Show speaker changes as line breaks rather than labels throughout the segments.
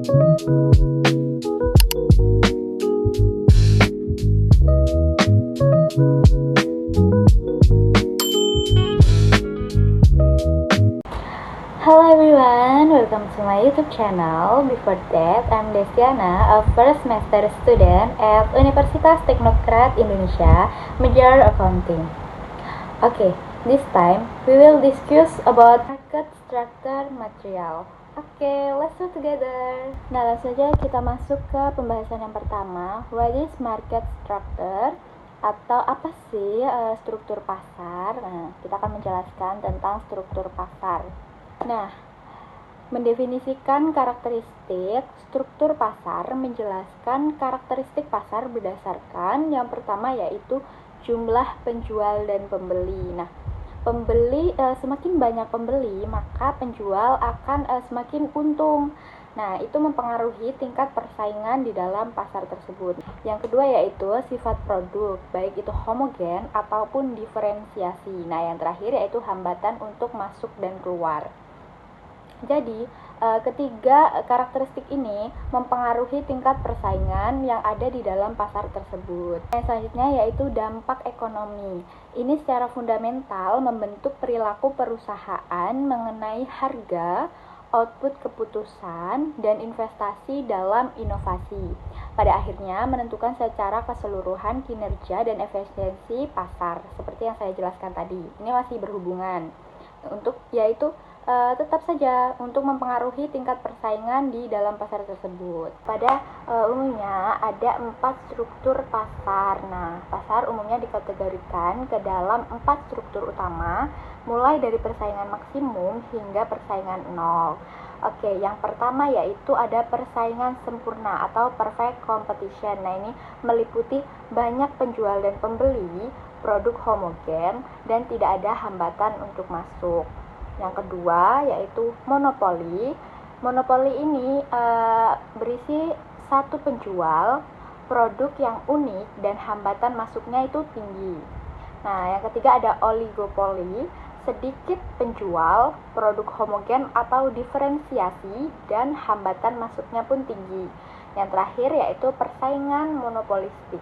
Hello everyone, welcome to my YouTube channel. Before that, I'm Destiana, a first semester student at Universitas Teknokrat Indonesia, major accounting. Okay, this time we will discuss about market structure material. Okay, let's do together. Nah, langsung saja kita masuk ke pembahasan yang pertama. What is market structure? Atau apa sih struktur pasar? Nah, kita akan menjelaskan tentang struktur pasar. Nah, mendefinisikan karakteristik struktur pasar menjelaskan karakteristik pasar berdasarkan yang pertama yaitu jumlah penjual dan pembeli. Nah, semakin banyak pembeli maka penjual akan semakin untung. Nah, itu mempengaruhi tingkat persaingan di dalam pasar tersebut. Yang kedua yaitu sifat produk, baik itu homogen ataupun diferensiasi. Nah, yang terakhir yaitu hambatan untuk masuk dan keluar. Jadi, ketiga karakteristik ini mempengaruhi tingkat persaingan yang ada di dalam pasar tersebut. Yang selanjutnya yaitu dampak ekonomi. Ini secara fundamental membentuk perilaku perusahaan mengenai harga, output keputusan, dan investasi dalam inovasi. Pada akhirnya menentukan secara keseluruhan kinerja dan efisiensi pasar, seperti yang saya jelaskan tadi. Ini masih berhubungan tetap saja untuk mempengaruhi tingkat persaingan di dalam pasar tersebut. Pada umumnya ada 4 struktur pasar. Nah, pasar umumnya dikategorikan ke dalam 4 struktur utama, mulai dari persaingan maksimum hingga persaingan nol. Oke, yang pertama yaitu ada persaingan sempurna atau perfect competition. Nah, ini meliputi banyak penjual dan pembeli, produk homogen, dan tidak ada hambatan untuk masuk. Yang kedua yaitu monopoli. Monopoli ini berisi satu penjual, produk yang unik dan hambatan masuknya itu tinggi. Nah, yang ketiga ada oligopoli, sedikit penjual, produk homogen atau diferensiasi dan hambatan masuknya pun tinggi. Yang terakhir yaitu persaingan monopolistik,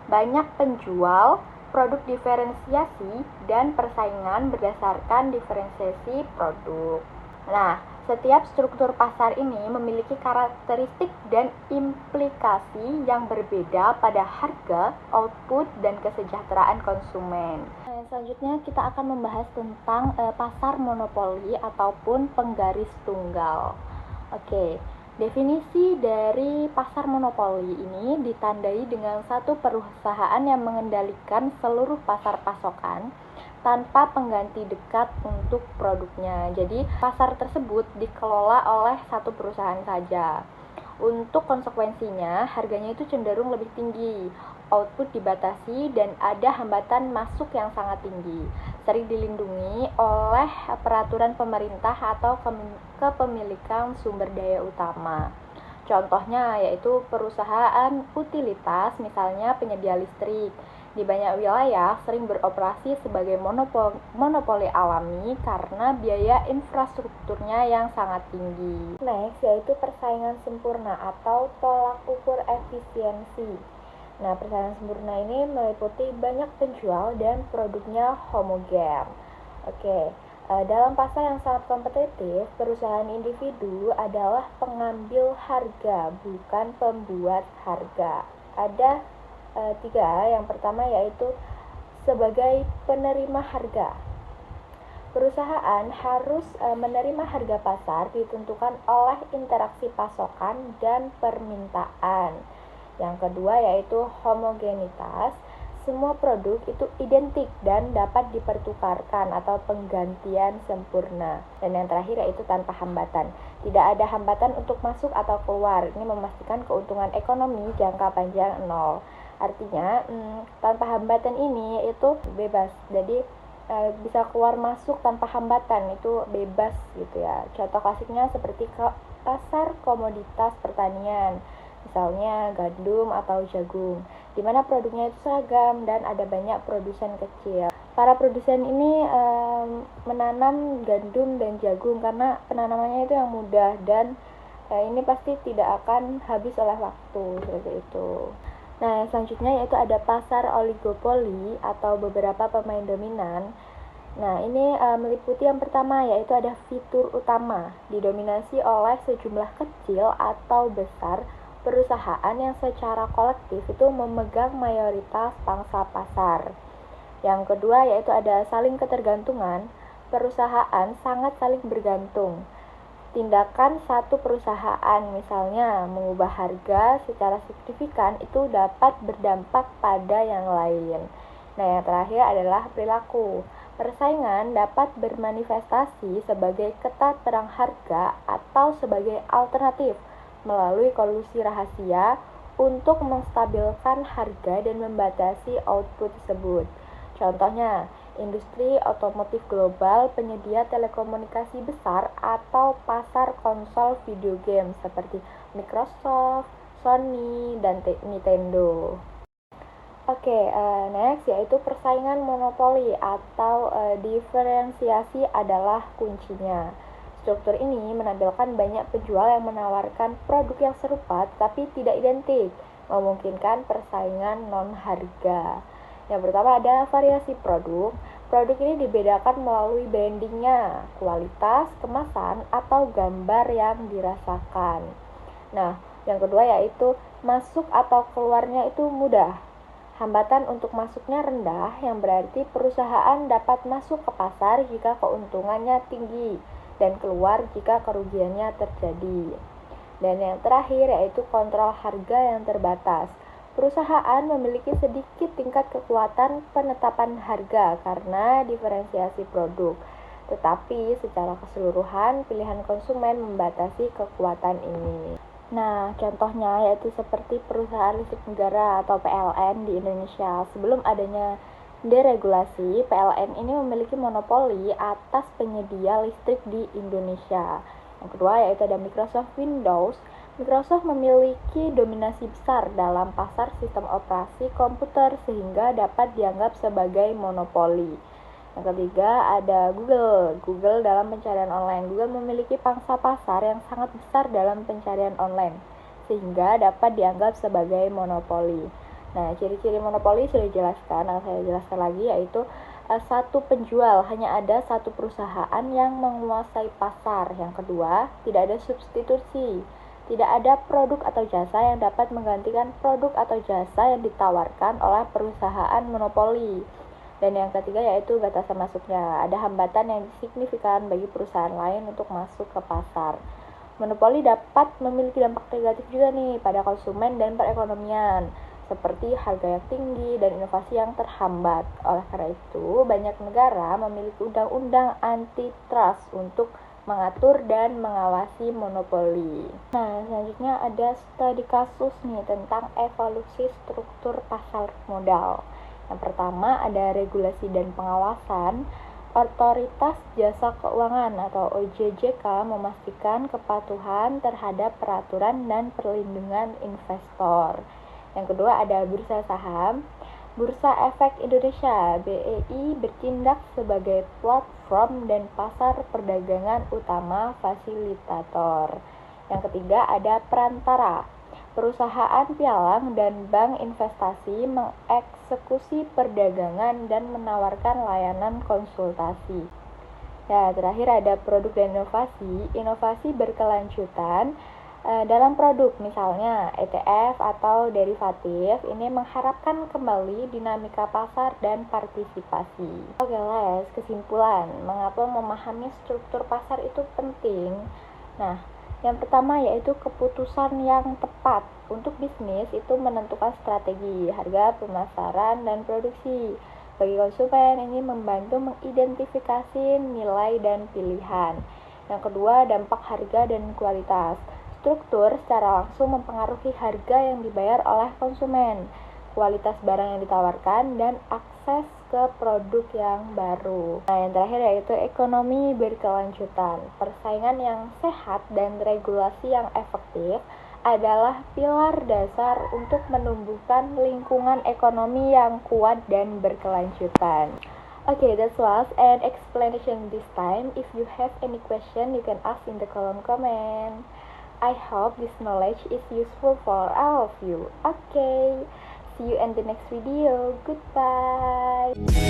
banyak penjual, produk diferensiasi, dan persaingan berdasarkan diferensiasi produk. Nah, setiap struktur pasar ini memiliki karakteristik dan implikasi yang berbeda pada harga, output, dan kesejahteraan konsumen. Nah, selanjutnya kita akan membahas tentang pasar monopoli ataupun penggaris tunggal. Oke. Definisi dari pasar monopoli ini ditandai dengan satu perusahaan yang mengendalikan seluruh pasar pasokan tanpa pengganti dekat untuk produknya. Jadi, pasar tersebut dikelola oleh satu perusahaan saja. Untuk konsekuensinya, harganya itu cenderung lebih tinggi, output dibatasi, dan ada hambatan masuk yang sangat tinggi. Sering dilindungi oleh peraturan pemerintah atau kepemilikan sumber daya utama. Contohnya yaitu perusahaan utilitas, misalnya penyedia listrik. Di banyak wilayah sering beroperasi sebagai monopoli alami karena biaya infrastrukturnya yang sangat tinggi. Next yaitu persaingan sempurna atau tolak ukur efisiensi. Nah, persaingan sempurna ini meliputi banyak penjual dan produknya homogen. Oke, dalam pasar yang sangat kompetitif, perusahaan individu adalah pengambil harga, bukan pembuat harga. Ada 3. Yang pertama yaitu sebagai penerima harga. Perusahaan harus menerima harga pasar ditentukan oleh interaksi pasokan dan permintaan. Yang kedua yaitu homogenitas. Semua produk itu identik dan dapat dipertukarkan atau penggantian sempurna. Dan yang terakhir yaitu tanpa hambatan. Tidak ada hambatan untuk masuk atau keluar. Ini memastikan keuntungan ekonomi jangka panjang nol. Artinya tanpa hambatan ini itu bebas. Jadi bisa keluar masuk tanpa hambatan, itu bebas gitu ya. Contoh klasiknya seperti pasar komoditas pertanian, misalnya gandum atau jagung, di mana produknya itu seragam dan ada banyak produsen kecil. Para produsen ini menanam gandum dan jagung karena penanamannya itu yang mudah dan Ini pasti tidak akan habis oleh waktu, seperti itu. Nah, selanjutnya yaitu ada pasar oligopoli atau beberapa pemain dominan. Nah, ini meliputi yang pertama yaitu ada fitur utama, didominasi oleh sejumlah kecil atau besar perusahaan yang secara kolektif itu memegang mayoritas pangsa pasar. Yang kedua yaitu ada saling ketergantungan, perusahaan sangat saling bergantung. Tindakan satu perusahaan misalnya mengubah harga secara signifikan itu dapat berdampak pada yang lain. Nah, yang terakhir adalah perilaku. Persaingan dapat bermanifestasi sebagai ketat perang harga atau sebagai alternatif melalui kolusi rahasia untuk menstabilkan harga dan membatasi output tersebut. Contohnya, industri otomotif global, penyedia telekomunikasi besar, atau pasar konsol video game seperti Microsoft, Sony, dan Nintendo. Next yaitu persaingan monopoli atau diferensiasi adalah kuncinya. Struktur ini menampilkan banyak penjual yang menawarkan produk yang serupa tapi tidak identik, memungkinkan persaingan non-harga. Yang pertama ada variasi produk. Produk ini dibedakan melalui brandingnya, kualitas, kemasan, atau gambar yang dirasakan. Nah, yang kedua yaitu masuk atau keluarnya itu mudah. Hambatan untuk masuknya rendah, yang berarti perusahaan dapat masuk ke pasar jika keuntungannya tinggi dan keluar jika kerugiannya terjadi. Dan yang terakhir yaitu kontrol harga yang terbatas. Perusahaan memiliki sedikit tingkat kekuatan penetapan harga karena diferensiasi produk. Tetapi secara keseluruhan pilihan konsumen membatasi kekuatan ini. Nah, contohnya yaitu seperti perusahaan listrik negara atau PLN di Indonesia. Sebelum adanya deregulasi, PLN ini memiliki monopoli atas penyedia listrik di Indonesia. Yang kedua yaitu ada Microsoft Windows. Microsoft memiliki dominasi besar dalam pasar sistem operasi komputer sehingga dapat dianggap sebagai monopoli. Yang ketiga ada Google. Google dalam pencarian online. Google memiliki pangsa pasar yang sangat besar dalam pencarian online sehingga dapat dianggap sebagai monopoli. Nah, ciri-ciri monopoli sudah dijelaskan. Saya jelaskan lagi yaitu satu penjual, hanya ada satu perusahaan yang menguasai pasar. Yang kedua, tidak ada substitusi. Tidak ada produk atau jasa yang dapat menggantikan produk atau jasa yang ditawarkan oleh perusahaan monopoli. Dan yang ketiga yaitu batasan masuknya. Ada hambatan yang signifikan bagi perusahaan lain untuk masuk ke pasar. Monopoli dapat memiliki dampak negatif juga nih pada konsumen dan perekonomian, seperti harga yang tinggi dan inovasi yang terhambat. Oleh karena itu, banyak negara memiliki undang-undang antitrust untuk mengatur dan mengawasi monopoli. Nah, selanjutnya ada studi kasus nih tentang evolusi struktur pasar modal. Yang pertama ada regulasi dan pengawasan. Otoritas Jasa Keuangan atau OJJK memastikan kepatuhan terhadap peraturan dan perlindungan investor. Yang kedua ada bursa saham. Bursa Efek Indonesia (BEI) bertindak sebagai platform dan pasar perdagangan utama fasilitator. Yang ketiga ada perantara. Perusahaan pialang dan bank investasi mengeksekusi perdagangan dan menawarkan layanan konsultasi. Ya, terakhir ada produk dan inovasi. Inovasi berkelanjutan dalam produk, misalnya ETF atau derivatif, ini mengharapkan kembali dinamika pasar dan partisipasi. Oke, Les, kesimpulan, mengapa memahami struktur pasar itu penting? Nah, yang pertama yaitu keputusan yang tepat untuk bisnis itu menentukan strategi, harga, pemasaran, dan produksi. Bagi konsumen ini membantu mengidentifikasi nilai dan pilihan. Yang kedua, dampak harga dan kualitas. Struktur secara langsung mempengaruhi harga yang dibayar oleh konsumen, kualitas barang yang ditawarkan, dan akses ke produk yang baru. Nah, yang terakhir yaitu ekonomi berkelanjutan. Persaingan yang sehat dan regulasi yang efektif adalah pilar dasar untuk menumbuhkan lingkungan ekonomi yang kuat dan berkelanjutan. Okay, that was an explanation this time. If you have any question, you can ask in the column comment. I hope this knowledge is useful for all of you. Okay, see you in the next video. Goodbye.